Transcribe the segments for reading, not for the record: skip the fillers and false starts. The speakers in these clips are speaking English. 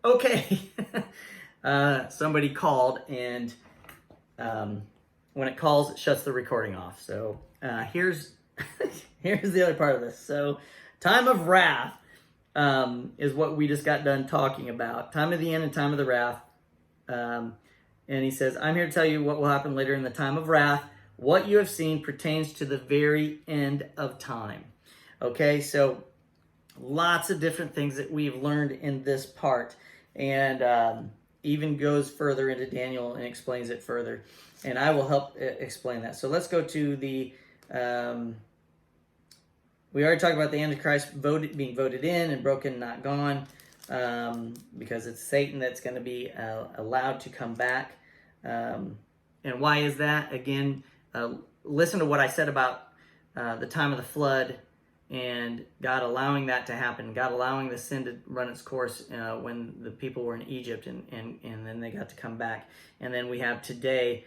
Okay. Somebody called, and when it calls, it shuts the recording off. So here's here's the other part of this. So time of wrath is what we just got done talking about. Time of the end and time of the wrath. And he says, I'm here to tell you what will happen later in the time of wrath. What you have seen pertains to the very end of time. Okay, so lots of different things that we've learned in this part, and even goes further into Daniel and explains it further. And I will help explain that. So let's go to the, we already talked about the Antichrist being voted in and broken, not gone, because it's Satan that's going to be allowed to come back. And why is that? Again, listen to what I said about the time of the flood and God allowing that to happen, God allowing the sin to run its course when the people were in Egypt, and then they got to come back. And then we have today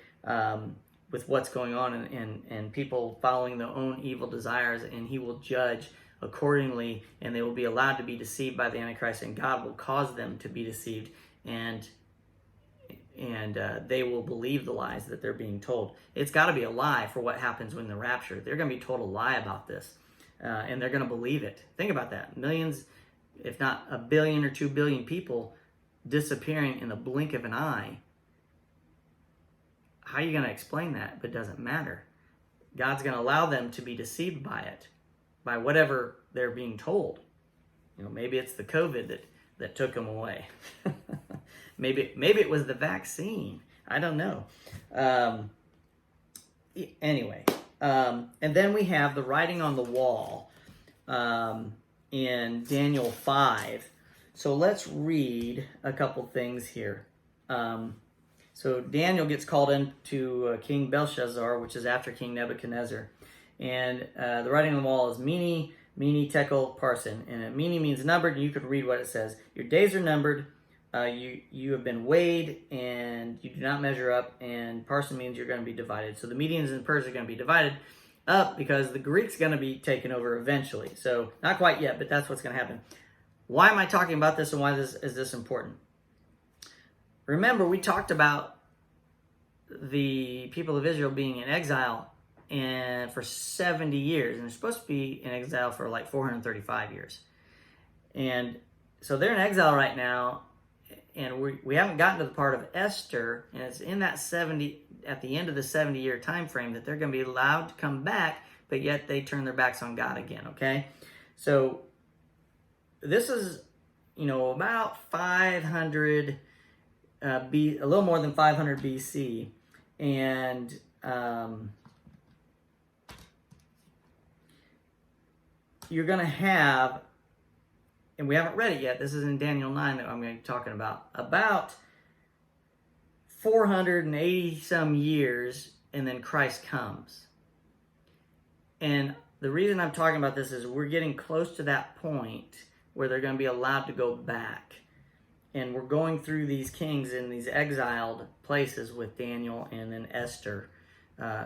with what's going on and people following their own evil desires, and he will judge accordingly, and they will be allowed to be deceived by the Antichrist, and God will cause them to be deceived, and they will believe the lies that they're being told. It's got to be a lie for what happens when the rapture. They're going to be told a lie about this, and they're going to believe it. Think about that. Millions, if not a billion or 2 billion people disappearing in the blink of an eye. How are you going to explain that? But it doesn't matter. God's going to allow them to be deceived by it, by whatever they're being told. You know, maybe it's the COVID that took them away. maybe it was the vaccine. I don't know. Anyway, and then we have the writing on the wall in Daniel 5. So let's read a couple things here. So Daniel gets called into King Belshazzar, which is after King Nebuchadnezzar. And the writing on the wall is Mene, Tekel, Parsin. And Mene means numbered, and you could read what it says. Your days are numbered, you have been weighed, and you do not measure up. And Parsin means you're going to be divided. So the Medians and Persians are going to be divided up because the Greeks are going to be taken over eventually. So not quite yet, but that's what's going to happen. Why am I talking about this, and why is this important? Remember, we talked about the people of Israel being in exile for 70 years, and they're supposed to be in exile for like 435 years. And so they're in exile right now, and we haven't gotten to the part of Esther, and it's in that 70, at the end of the 70-year time frame, that they're going to be allowed to come back, but yet they turn their backs on God again, okay? So this is, about 500 a little more than 500 BC, and you're going to have, and we haven't read it yet, this is in Daniel 9 that I'm going to be talking about 480 some years, and then Christ comes. And the reason I'm talking about this is we're getting close to that point where they're going to be allowed to go back. And we're going through these kings in these exiled places with Daniel, and then Esther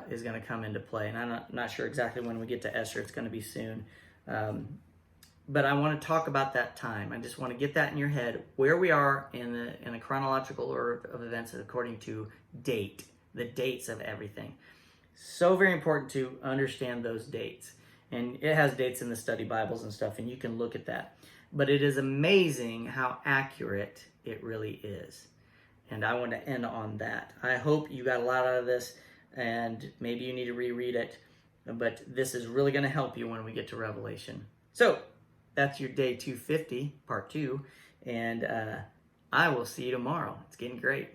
is going to come into play. And I'm not sure exactly when we get to Esther. It's going to be soon. But I want to talk about that time. I just want to get that in your head, where we are in the chronological order of events according to date, the dates of everything. So very important to understand those dates. And it has dates in the study Bibles and stuff, and you can look at that. But it is amazing how accurate it really is. And I want to end on that. I hope you got a lot out of this, and maybe you need to reread it. But this is really going to help you when we get to Revelation. So that's your day 250, part 2. And I will see you tomorrow. It's getting great.